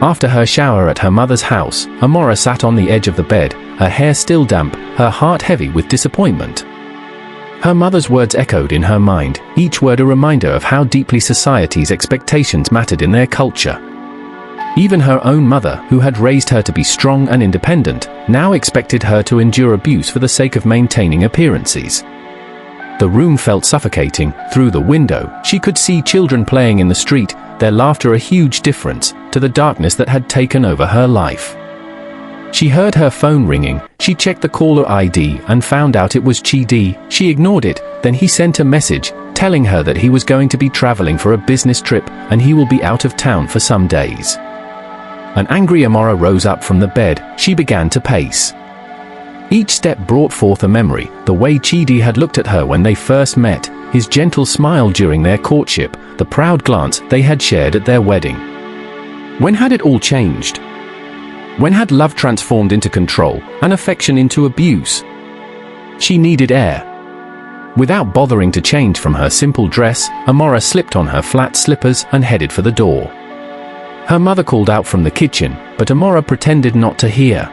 After her shower at her mother's house, Amara sat on the edge of the bed, her hair still damp, her heart heavy with disappointment. Her mother's words echoed in her mind, each word a reminder of how deeply society's expectations mattered in their culture. Even her own mother, who had raised her to be strong and independent, now expected her to endure abuse for the sake of maintaining appearances. The room felt suffocating. Through the window, she could see children playing in the street, their laughter a huge difference to the darkness that had taken over her life. She heard her phone ringing. She checked the caller ID and found out it was Chidi. She ignored it, then he sent a message, telling her that he was going to be traveling for a business trip and he will be out of town for some days. An angry Amara rose up from the bed. She began to pace. Each step brought forth a memory, the way Chidi had looked at her when they first met, his gentle smile during their courtship, the proud glance they had shared at their wedding. When had it all changed? When had love transformed into control, and affection into abuse? She needed air. Without bothering to change from her simple dress, Amara slipped on her flat slippers and headed for the door. Her mother called out from the kitchen, but Amara pretended not to hear.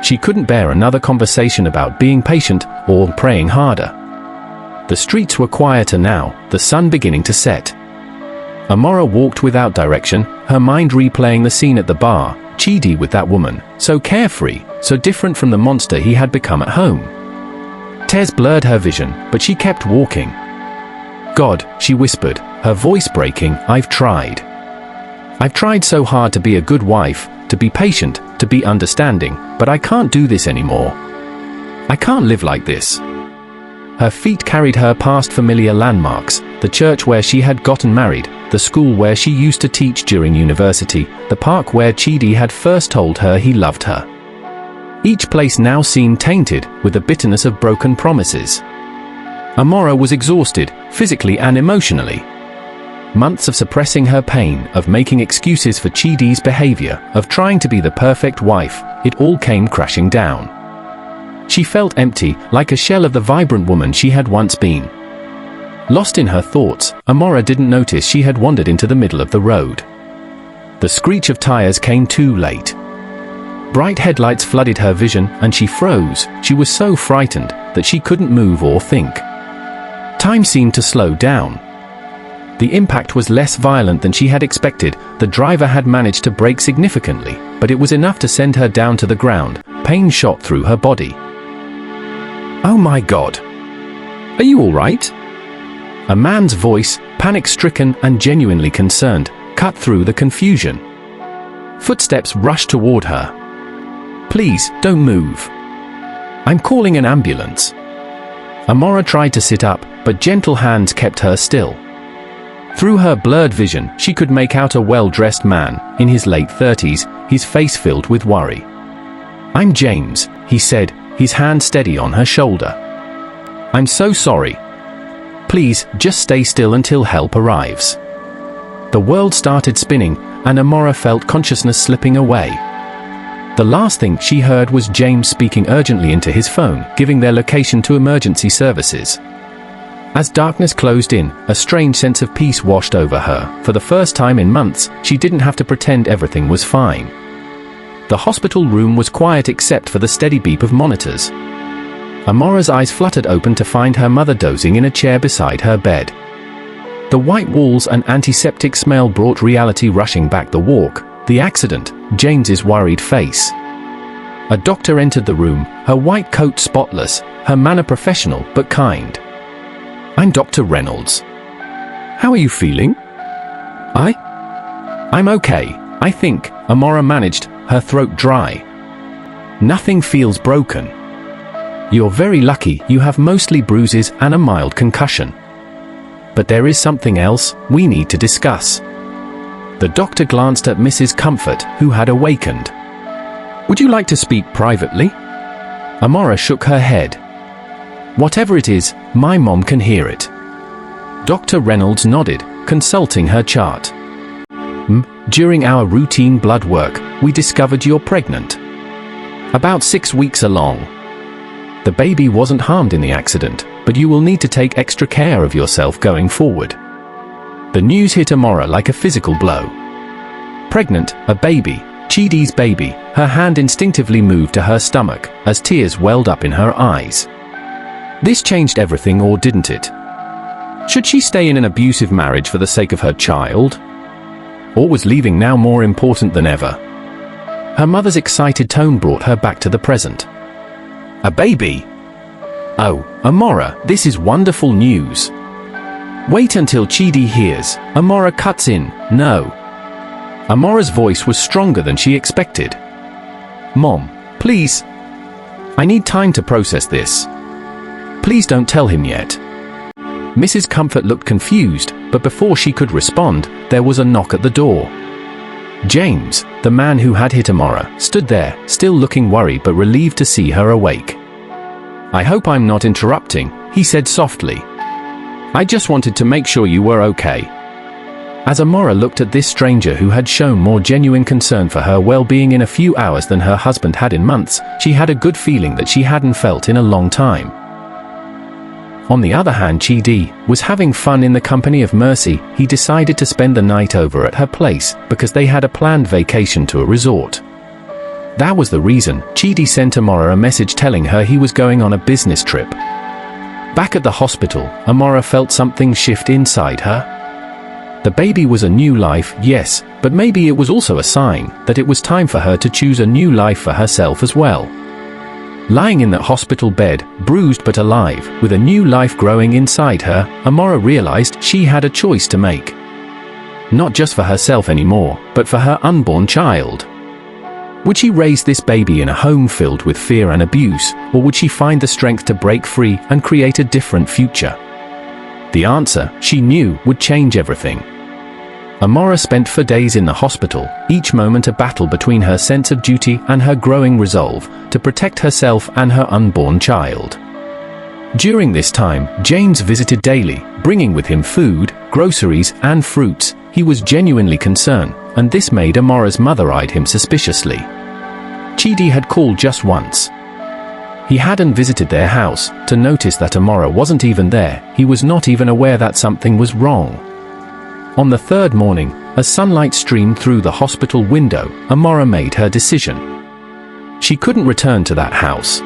She couldn't bear another conversation about being patient or praying harder. The streets were quieter now, the sun beginning to set. Amara walked without direction, her mind replaying the scene at the bar, Chidi with that woman, so carefree, so different from the monster he had become at home. Tears blurred her vision, but she kept walking. God, she whispered, her voice breaking, I've tried. I've tried so hard to be a good wife, to be patient, to be understanding, but I can't do this anymore. I can't live like this. Her feet carried her past familiar landmarks, the church where she had gotten married, the school where she used to teach during university, the park where Chidi had first told her he loved her. Each place now seemed tainted with the bitterness of broken promises. Amara was exhausted, physically and emotionally. Months of suppressing her pain, of making excuses for Chidi's behavior, of trying to be the perfect wife, it all came crashing down. She felt empty, like a shell of the vibrant woman she had once been. Lost in her thoughts, Amara didn't notice she had wandered into the middle of the road. The screech of tires came too late. Bright headlights flooded her vision, and she froze. She was so frightened that she couldn't move or think. Time seemed to slow down. The impact was less violent than she had expected. The driver had managed to brake significantly, but it was enough to send her down to the ground. Pain shot through her body. Oh my God! Are you all right? A man's voice, panic-stricken and genuinely concerned, cut through the confusion. Footsteps rushed toward her. Please, don't move. I'm calling an ambulance. Amara tried to sit up, but gentle hands kept her still. Through her blurred vision, she could make out a well-dressed man, in his late 30s, his face filled with worry. I'm James, he said, his hand steady on her shoulder. I'm so sorry. Please, just stay still until help arrives. The world started spinning, and Amara felt consciousness slipping away. The last thing she heard was James speaking urgently into his phone, giving their location to emergency services. As darkness closed in, a strange sense of peace washed over her. For the first time in months, she didn't have to pretend everything was fine. The hospital room was quiet except for the steady beep of monitors. Amara's eyes fluttered open to find her mother dozing in a chair beside her bed. The white walls and antiseptic smell brought reality rushing back the walk, the accident, James's worried face. A doctor entered the room, her white coat spotless, her manner professional but kind. I'm Dr. Reynolds. How are you feeling? I'm okay, I think, Amara managed, her throat dry. Nothing feels broken. You're very lucky, you have mostly bruises and a mild concussion. But there is something else we need to discuss. The doctor glanced at Mrs. Comfort, who had awakened. Would you like to speak privately? Amara shook her head. Whatever it is, my mom can hear it. Dr. Reynolds nodded, consulting her chart. During our routine blood work, we discovered you're pregnant. About 6 weeks along. The baby wasn't harmed in the accident, but you will need to take extra care of yourself going forward. The news hit Amara like a physical blow. Pregnant, a baby, Chidi's baby. Her hand instinctively moved to her stomach as tears welled up in her eyes. This changed everything, or didn't it? Should she stay in an abusive marriage for the sake of her child? Or was leaving now more important than ever? Her mother's excited tone brought her back to the present. A baby? Oh, Amara, this is wonderful news. Wait until Chidi hears. Amara cuts in. No. Amara's voice was stronger than she expected. Mom, please. I need time to process this. Please don't tell him yet. Mrs. Comfort looked confused, but before she could respond, there was a knock at the door. James, the man who had hit Amara, stood there, still looking worried but relieved to see her awake. I hope I'm not interrupting, he said softly. I just wanted to make sure you were okay. As Amara looked at this stranger who had shown more genuine concern for her well-being in a few hours than her husband had in months, she had a good feeling that she hadn't felt in a long time. On the other hand, Chidi was having fun in the company of Mercy. He decided to spend the night over at her place because they had a planned vacation to a resort. That was the reason Chidi sent Amara a message telling her he was going on a business trip. Back at the hospital, Amara felt something shift inside her. The baby was a new life, yes, but maybe it was also a sign that it was time for her to choose a new life for herself as well. Lying in that hospital bed, bruised but alive, with a new life growing inside her, Amara realized she had a choice to make. Not just for herself anymore, but for her unborn child. Would she raise this baby in a home filled with fear and abuse, or would she find the strength to break free and create a different future? The answer, she knew, would change everything. Amara spent 4 days in the hospital, each moment a battle between her sense of duty and her growing resolve to protect herself and her unborn child. During this time, James visited daily, bringing with him food, groceries, and fruits. He was genuinely concerned, and this made Amara's mother eyed him suspiciously. Chidi had called just once. He hadn't visited their house to notice that Amara wasn't even there. He was not even aware that something was wrong. On the third morning, as sunlight streamed through the hospital window, Amara made her decision. She couldn't return to that house.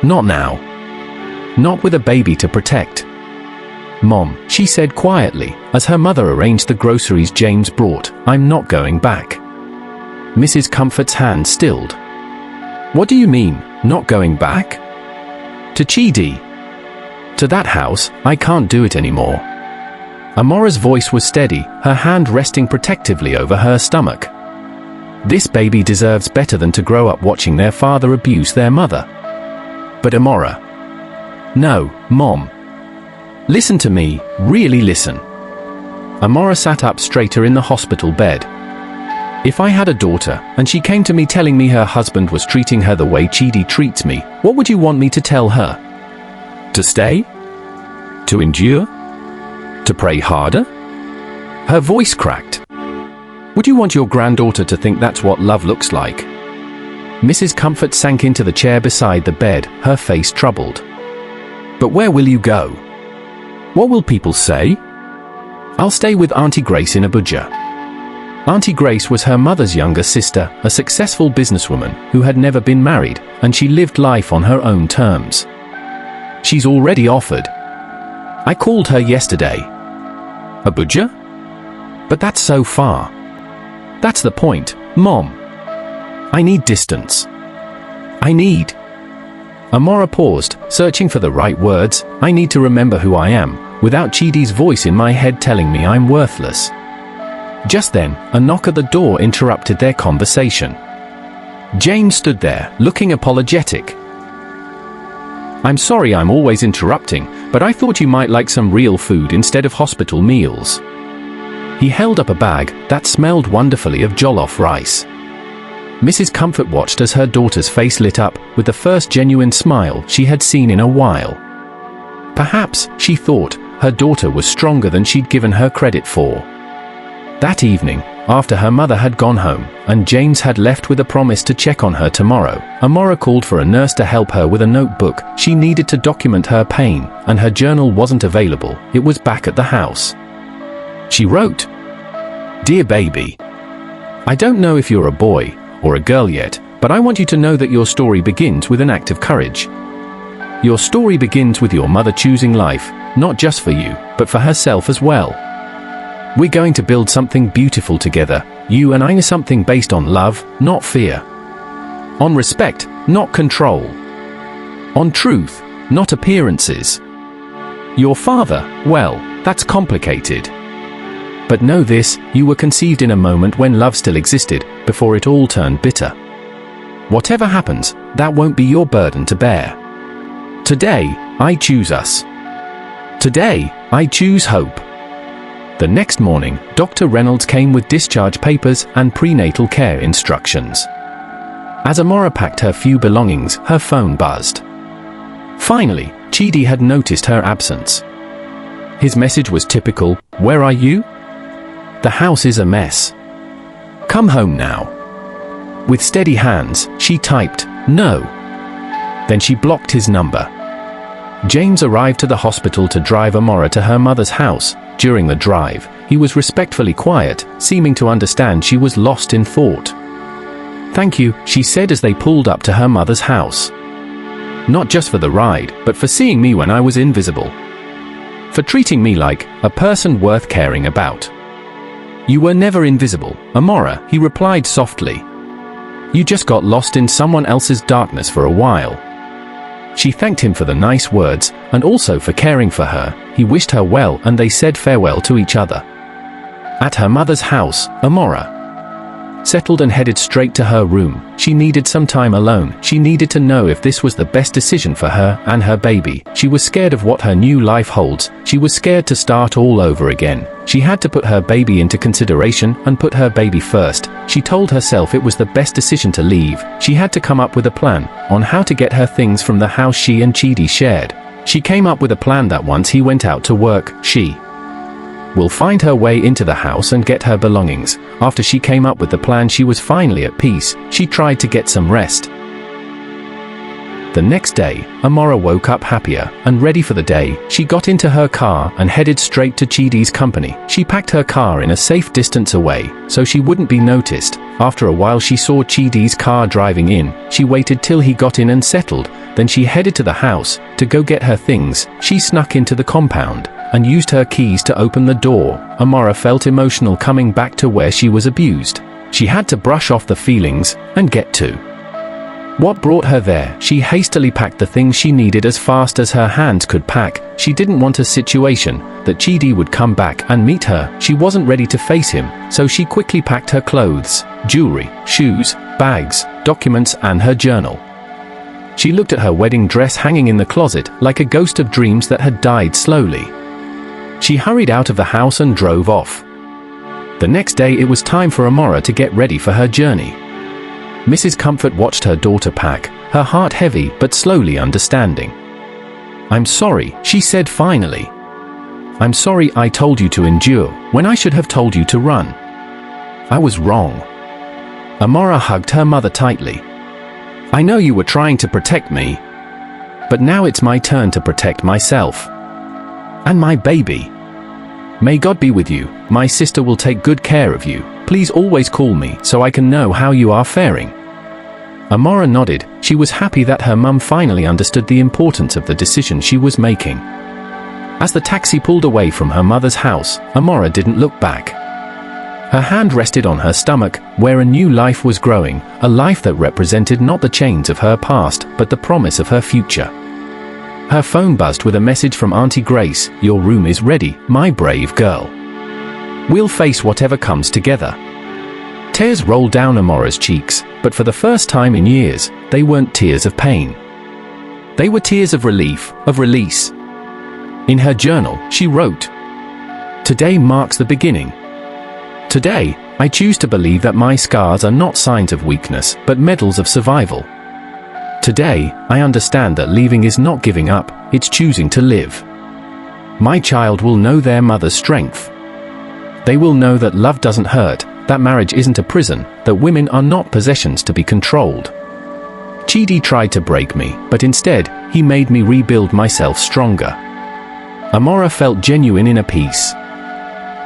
Not now. Not with a baby to protect. Mom, she said quietly, as her mother arranged the groceries James brought, I'm not going back. Mrs. Comfort's hand stilled. What do you mean, not going back? To Chidi. To that house, I can't do it anymore. Amara's voice was steady, her hand resting protectively over her stomach. This baby deserves better than to grow up watching their father abuse their mother. But Amara. No, Mom. Listen to me, really listen. Amara sat up straighter in the hospital bed. If I had a daughter, and she came to me telling me her husband was treating her the way Chidi treats me, what would you want me to tell her? To stay? To endure? To pray harder? Her voice cracked. Would you want your granddaughter to think that's what love looks like? Mrs. Comfort sank into the chair beside the bed, her face troubled. But where will you go? What will people say? I'll stay with Aunty Grace in Abuja. Aunty Grace was her mother's younger sister, a successful businesswoman who had never been married, and she lived life on her own terms. She's already offered. I called her yesterday. Abuja? But that's so far. That's the point, Mom. I need distance. I need. Amara paused, searching for the right words. I need to remember who I am, without Chidi's voice in my head telling me I'm worthless. Just then, a knock at the door interrupted their conversation. James stood there, looking apologetic. I'm sorry I'm always interrupting, but I thought you might like some real food instead of hospital meals. He held up a bag that smelled wonderfully of jollof rice. Mrs. Comfort watched as her daughter's face lit up with the first genuine smile she had seen in a while. Perhaps, she thought, her daughter was stronger than she'd given her credit for. That evening, after her mother had gone home, and James had left with a promise to check on her tomorrow, Amara called for a nurse to help her with a notebook. She needed to document her pain, and her journal wasn't available. It was back at the house. She wrote, Dear baby, I don't know if you're a boy or a girl yet, but I want you to know that your story begins with an act of courage. Your story begins with your mother choosing life, not just for you, but for herself as well. We're going to build something beautiful together, you and I, something based on love, not fear. On respect, not control. On truth, not appearances. Your father, well, that's complicated. But know this, you were conceived in a moment when love still existed, before it all turned bitter. Whatever happens, that won't be your burden to bear. Today, I choose us. Today, I choose hope. The next morning, Dr. Reynolds came with discharge papers and prenatal care instructions. As Amara packed her few belongings, her phone buzzed. Finally, Chidi had noticed her absence. His message was typical, "Where are you? The house is a mess. Come home now." With steady hands, she typed, "No." Then she blocked his number. James arrived to the hospital to drive Amara to her mother's house. During the drive, he was respectfully quiet, seeming to understand she was lost in thought. "Thank you," she said as they pulled up to her mother's house. "Not just for the ride, but for seeing me when I was invisible. For treating me like a person worth caring about." "You were never invisible, Amara," he replied softly. "You just got lost in someone else's darkness for a while." She thanked him for the nice words, and also for caring for her. He wished her well and they said farewell to each other. At her mother's house, Amara settled and headed straight to her room. She needed some time alone. She needed to know if this was the best decision for her and her baby. She was scared of what her new life holds. She was scared to start all over again. She had to put her baby into consideration and put her baby first. She told herself it was the best decision to leave. She had to come up with a plan on how to get her things from the house she and Chidi shared. She came up with a plan that once he went out to work, she will find her way into the house and get her belongings. After she came up with the plan, she was finally at peace. She tried to get some rest. The next day, Amara woke up happier and ready for the day. She got into her car and headed straight to Chidi's company. She packed her car in a safe distance away, so she wouldn't be noticed. After a while she saw Chidi's car driving in. She waited till he got in and settled. Then she headed to the house to go get her things. She snuck into the compound and used her keys to open the door. Amara felt emotional coming back to where she was abused. She had to brush off the feelings and get to what brought her there. She hastily packed the things she needed as fast as her hands could pack. She didn't want a situation that Chidi would come back and meet her. She wasn't ready to face him, so she quickly packed her clothes, jewelry, shoes, bags, documents, and her journal. She looked at her wedding dress hanging in the closet like a ghost of dreams that had died slowly. She hurried out of the house and drove off. The next day it was time for Amara to get ready for her journey. Mrs. Comfort watched her daughter pack, her heart heavy but slowly understanding. "I'm sorry," she said finally. "I'm sorry I told you to endure when I should have told you to run. I was wrong." Amara hugged her mother tightly. "I know you were trying to protect me, but now it's my turn to protect myself. And my baby. May God be with you. My sister will take good care of you. Please always call me so I can know how you are faring." Amara nodded. She was happy that her mum finally understood the importance of the decision she was making. As the taxi pulled away from her mother's house, Amara didn't look back. Her hand rested on her stomach, where a new life was growing, a life that represented not the chains of her past, but the promise of her future. Her phone buzzed with a message from Aunty Grace. "Your room is ready, my brave girl. We'll face whatever comes together." Tears rolled down Amara's cheeks, but for the first time in years, they weren't tears of pain. They were tears of relief, of release. In her journal, she wrote, "Today marks the beginning. Today, I choose to believe that my scars are not signs of weakness, but medals of survival. Today, I understand that leaving is not giving up, it's choosing to live. My child will know their mother's strength. They will know that love doesn't hurt, that marriage isn't a prison, that women are not possessions to be controlled. Chidi tried to break me, but instead, he made me rebuild myself stronger." Amara felt genuine inner peace.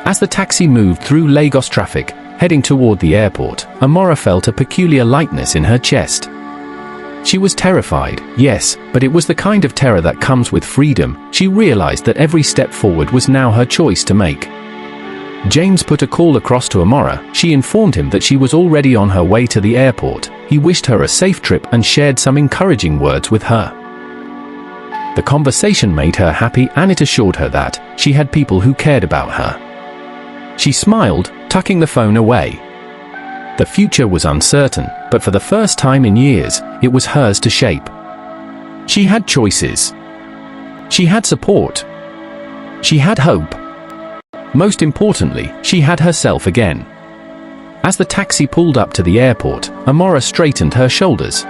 As the taxi moved through Lagos traffic, Heading toward the airport, Amara felt a peculiar lightness in her chest. She was terrified, yes, but it was the kind of terror that comes with freedom. She realized that every step forward was now her choice to make. James put a call across to Amara. She informed him that she was already on her way to the airport. He wished her a safe trip and shared some encouraging words with her. The conversation made her happy, and it assured her that she had people who cared about her. She smiled, tucking the phone away. The future was uncertain, but for the first time in years, it was hers to shape. She had choices. She had support. She had hope. Most importantly, she had herself again. As the taxi pulled up to the airport, Amara straightened her shoulders.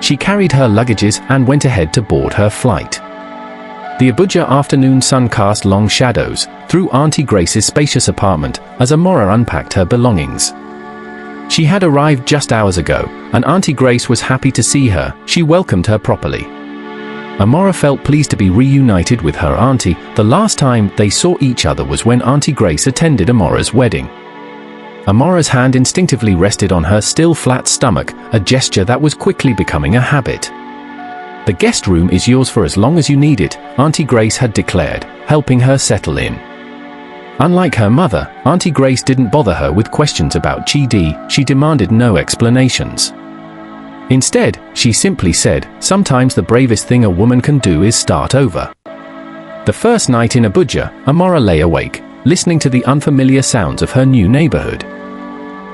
She carried her luggages and went ahead to board her flight. The Abuja afternoon sun cast long shadows through Aunty Grace's spacious apartment as Amara unpacked her belongings. She had arrived just hours ago, and Aunty Grace was happy to see her. She welcomed her properly. Amara felt pleased to be reunited with her auntie. The last time they saw each other was when Aunty Grace attended Amara's wedding. Amara's hand instinctively rested on her still flat stomach, a gesture that was quickly becoming a habit. "The guest room is yours for as long as you need it," Aunty Grace had declared, helping her settle in. Unlike her mother, Aunty Grace didn't bother her with questions about Chidi. She demanded no explanations. Instead, she simply said, "Sometimes the bravest thing a woman can do is start over." The first night in Abuja, Amara lay awake, listening to the unfamiliar sounds of her new neighborhood.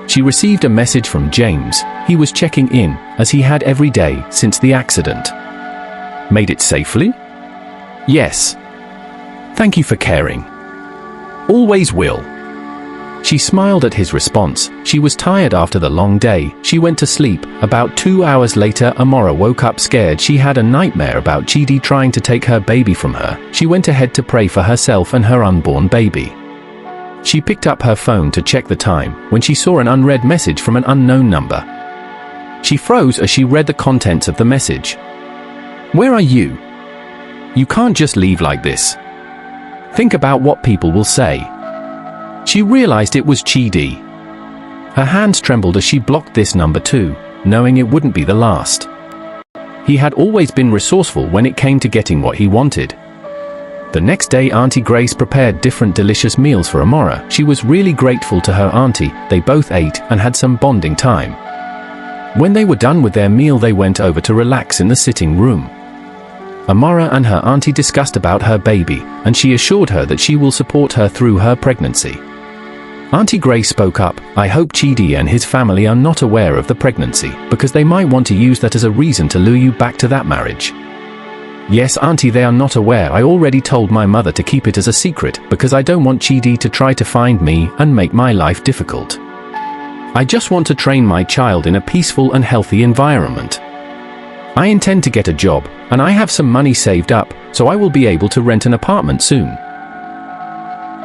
She received a message from James. He was checking in, as he had every day since the accident. "Made it safely?" "Yes. Thank you for caring." "Always will." She smiled at his response. She was tired after the long day. She went to sleep. About 2 hours later, Amara woke up scared. She had a nightmare about Chidi trying to take her baby from her. She went ahead to pray for herself and her unborn baby. She picked up her phone to check the time when she saw an unread message from an unknown number. She froze as she read the contents of the message. "Where are you? You can't just leave like this. Think about what people will say." She realized it was Chidi. Her hands trembled as she blocked this number too, knowing it wouldn't be the last. He had always been resourceful when it came to getting what he wanted. The next day, Aunty Grace prepared different delicious meals for Amara. She was really grateful to her auntie. They both ate and had some bonding time. When they were done with their meal, they went over to relax in the sitting room. Amara and her auntie discussed about her baby, and she assured her that she will support her through her pregnancy. Aunty Grace spoke up. "I hope Chidi and his family are not aware of the pregnancy, because they might want to use that as a reason to lure you back to that marriage." "Yes, auntie, they are not aware. I already told my mother to keep it as a secret, because I don't want Chidi to try to find me and make my life difficult. I just want to train my child in a peaceful and healthy environment. I intend to get a job, and I have some money saved up, so I will be able to rent an apartment soon."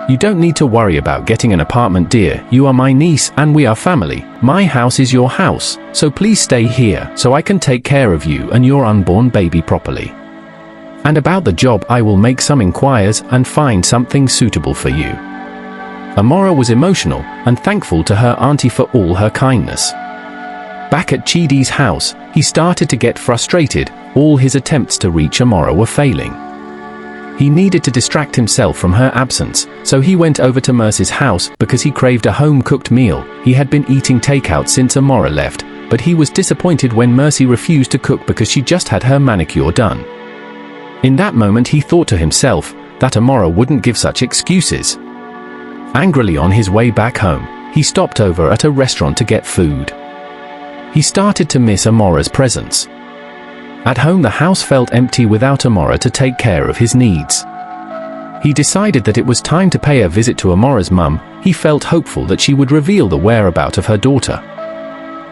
"You don't need to worry about getting an apartment, dear. You are my niece, and we are family. My house is your house, so please stay here, so I can take care of you and your unborn baby properly. And about the job, I will make some inquiries and find something suitable for you." Amara was emotional and thankful to her auntie for all her kindness. Back at Chidi's house, he started to get frustrated. All his attempts to reach Amara were failing. He needed to distract himself from her absence, so he went over to Mercy's house because he craved a home-cooked meal. He had been eating takeout since Amara left, but he was disappointed when Mercy refused to cook because she just had her manicure done. In that moment, he thought to himself that Amara wouldn't give such excuses. Angrily on his way back home, he stopped over at a restaurant to get food. He started to miss Amara's presence. At home, the house felt empty without Amara to take care of his needs. He decided that it was time to pay a visit to Amara's mum. He felt hopeful that she would reveal the whereabouts of her daughter.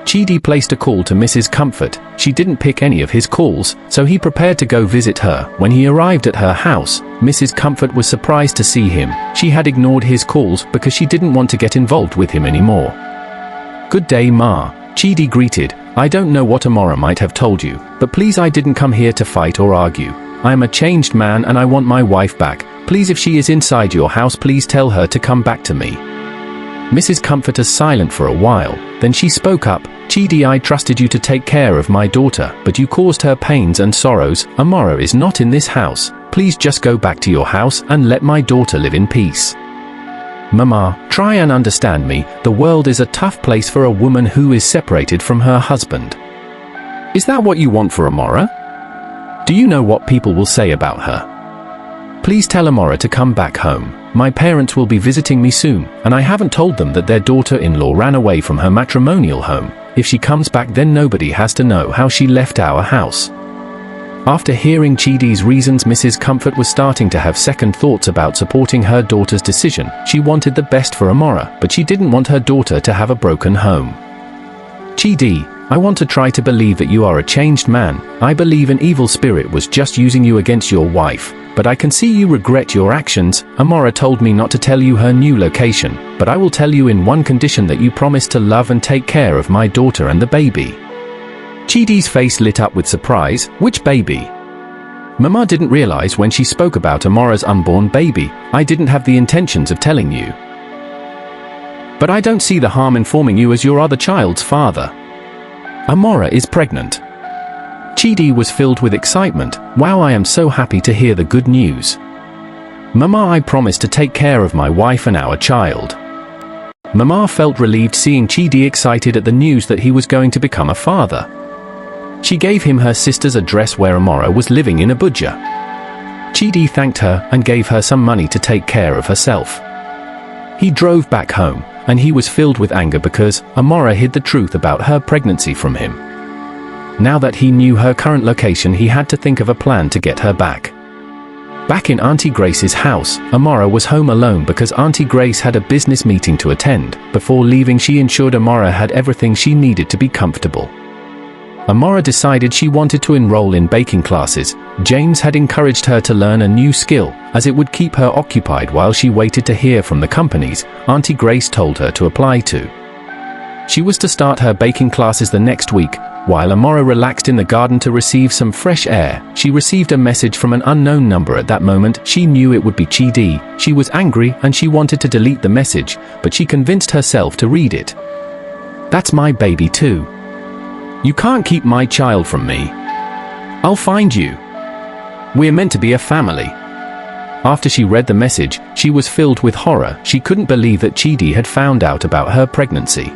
Chidi placed a call to Mrs. Comfort. She didn't pick any of his calls, so he prepared to go visit her. When he arrived at her house, Mrs. Comfort was surprised to see him. She had ignored his calls because she didn't want to get involved with him anymore. "Good day, Ma," Chidi greeted. "I don't know what Amara might have told you, but please, I didn't come here to fight or argue. I am a changed man and I want my wife back. Please, if she is inside your house, please tell her to come back to me." Mrs. Comfort is silent for a while, then she spoke up. Chidi, I trusted you to take care of my daughter, but you caused her pains and sorrows. Amara is not in this house. Please just go back to your house and let my daughter live in peace. Mama, try and understand me. The world is a tough place for a woman who is separated from her husband. Is that what you want for Amara? Do you know what people will say about her? Please tell Amara to come back home. My parents will be visiting me soon, and I haven't told them that their daughter-in-law ran away from her matrimonial home. If she comes back, then nobody has to know how she left our house. After hearing Chidi's reasons, Mrs. Comfort was starting to have second thoughts about supporting her daughter's decision. She wanted the best for Amara, but she didn't want her daughter to have a broken home. Chidi, I want to try to believe that you are a changed man. I believe an evil spirit was just using you against your wife, but I can see you regret your actions. Amara told me not to tell you her new location, but I will tell you in one condition, that you promise to love and take care of my daughter and the baby. Chidi's face lit up with surprise. Which baby? Mama didn't realize when she spoke about Amara's unborn baby. I didn't have the intentions of telling you. But I don't see the harm informing you as your other child's father. Amara is pregnant. Chidi was filled with excitement. Wow, I am so happy to hear the good news. Mama, I promise to take care of my wife and our child. Mama felt relieved seeing Chidi excited at the news that he was going to become a father. She gave him her sister's address where Amara was living in Abuja. Chidi thanked her and gave her some money to take care of herself. He drove back home, and he was filled with anger because Amara hid the truth about her pregnancy from him. Now that he knew her current location, he had to think of a plan to get her back. Back in Aunty Grace's house, Amara was home alone because Aunty Grace had a business meeting to attend. Before leaving, she ensured Amara had everything she needed to be comfortable. Amara decided she wanted to enroll in baking classes. James had encouraged her to learn a new skill, as it would keep her occupied while she waited to hear from the companies Aunty Grace told her to apply to. She was to start her baking classes the next week. While Amara relaxed in the garden to receive some fresh air, she received a message from an unknown number. At that moment, she knew it would be Chidi. She was angry and she wanted to delete the message, but she convinced herself to read it. That's my baby too. You can't keep my child from me. I'll find you. We're meant to be a family. After she read the message, she was filled with horror. She couldn't believe that Chidi had found out about her pregnancy.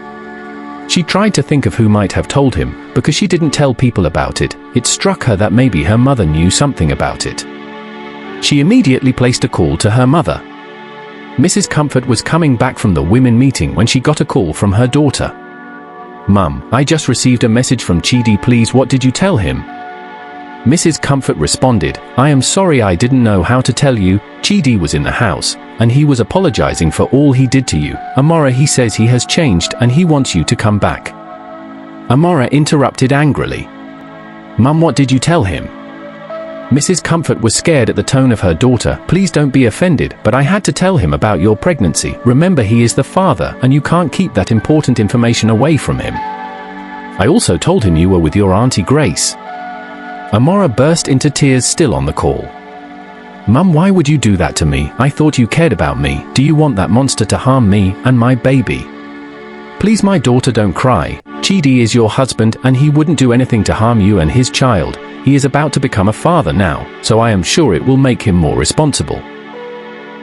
She tried to think of who might have told him, because she didn't tell people about it. It struck her that maybe her mother knew something about it. She immediately placed a call to her mother. Mrs. Comfort was coming back from the women meeting when she got a call from her daughter. Mum, I just received a message from Chidi. Please, what did you tell him? Mrs. Comfort responded, I am sorry, I didn't know how to tell you. Chidi was in the house, and he was apologizing for all he did to you. Amara, he says he has changed and he wants you to come back. Amara interrupted angrily. Mum, what did you tell him? Mrs. Comfort was scared at the tone of her daughter. Please don't be offended, but I had to tell him about your pregnancy. Remember, he is the father, and you can't keep that important information away from him. I also told him you were with your Aunty Grace. Amara burst into tears, still on the call. Mum, why would you do that to me? I thought you cared about me. Do you want that monster to harm me and my baby? Please, my daughter, don't cry. Chidi is your husband and he wouldn't do anything to harm you and his child. He is about to become a father now, so I am sure it will make him more responsible.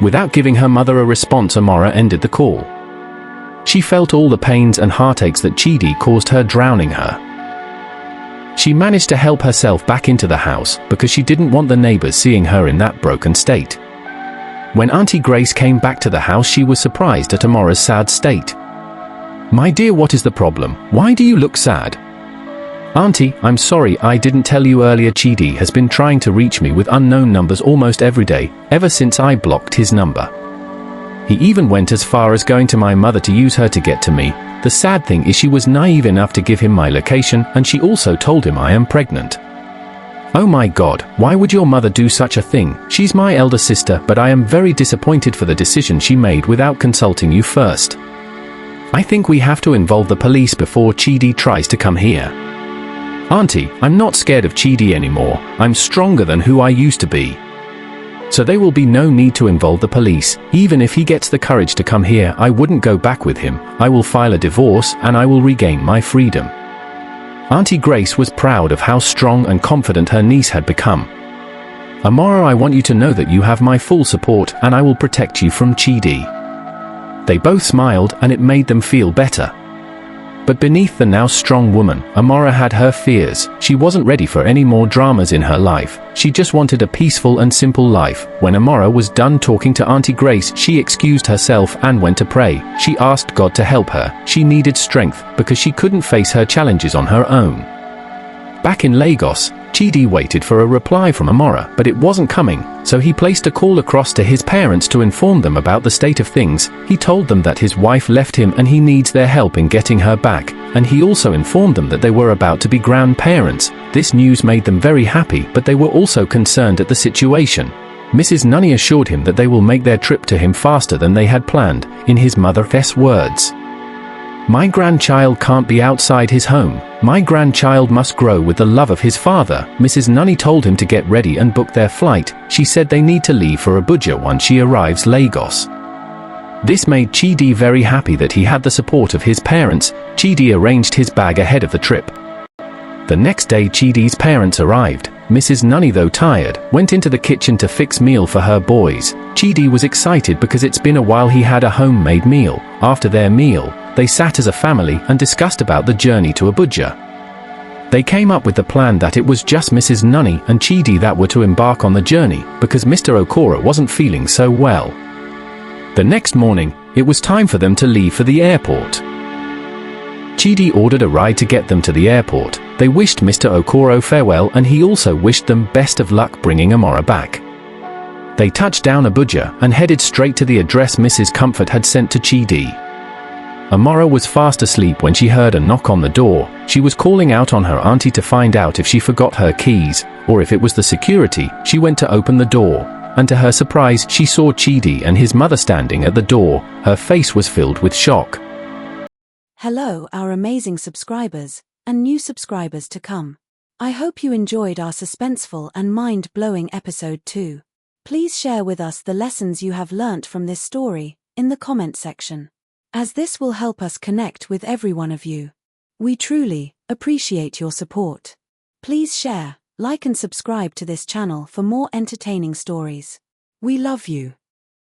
Without giving her mother a response, Amara ended the call. She felt all the pains and heartaches that Chidi caused her, drowning her. She managed to help herself back into the house because she didn't want the neighbors seeing her in that broken state. When Aunty Grace came back to the house, she was surprised at Amara's sad state. My dear, what is the problem? Why do you look sad? Auntie, I'm sorry I didn't tell you earlier. Chidi has been trying to reach me with unknown numbers almost every day, ever since I blocked his number. He even went as far as going to my mother to use her to get to me. The sad thing is she was naive enough to give him my location, and she also told him I am pregnant. Oh my God, why would your mother do such a thing? She's my elder sister, but I am very disappointed for the decision she made without consulting you first. I think we have to involve the police before Chidi tries to come here. Auntie, I'm not scared of Chidi anymore. I'm stronger than who I used to be. So there will be no need to involve the police. Even if he gets the courage to come here, I wouldn't go back with him. I will file a divorce and I will regain my freedom. Aunty Grace was proud of how strong and confident her niece had become. Amara, I want you to know that you have my full support and I will protect you from Chidi. They both smiled and it made them feel better. But beneath the now strong woman, Amara had her fears. She wasn't ready for any more dramas in her life. She just wanted a peaceful and simple life. When Amara was done talking to Aunty Grace, she excused herself and went to pray. She asked God to help her. She needed strength because she couldn't face her challenges on her own. Back in Lagos, Chidi waited for a reply from Amara, but it wasn't coming, so he placed a call across to his parents to inform them about the state of things. He told them that his wife left him and he needs their help in getting her back, and he also informed them that they were about to be grandparents. This news made them very happy, but they were also concerned at the situation. Mrs. Nunny assured him that they will make their trip to him faster than they had planned. In his mother's words, "My grandchild can't be outside his home. My grandchild must grow with the love of his father." Mrs. Nunny told him to get ready and book their flight. She said they need to leave for Abuja once she arrives Lagos. This made Chidi very happy that he had the support of his parents. Chidi arranged his bag ahead of the trip. The next day Chidi's parents arrived. Mrs. Nunny, though tired, went into the kitchen to fix meal for her boys. Chidi was excited because it's been a while he had a homemade meal. After their meal, they sat as a family and discussed about the journey to Abuja. They came up with the plan that it was just Mrs. Nunny and Chidi that were to embark on the journey because Mr. Okora wasn't feeling so well. The next morning, it was time for them to leave for the airport. Chidi ordered a ride to get them to the airport. They wished Mr. Okoro farewell and he also wished them best of luck bringing Amara back. They touched down Abuja and headed straight to the address Mrs. Comfort had sent to Chidi. Amara was fast asleep when she heard a knock on the door. She was calling out on her auntie to find out if she forgot her keys, or if it was the security. She went to open the door, and to her surprise she saw Chidi and his mother standing at the door. Her face was filled with shock. Hello, our amazing subscribers, and new subscribers to come. I hope you enjoyed our suspenseful and mind-blowing episode 2. Please share with us the lessons you have learnt from this story in the comment section, as this will help us connect with every one of you. We truly appreciate your support. Please share, like and subscribe to this channel for more entertaining stories. We love you.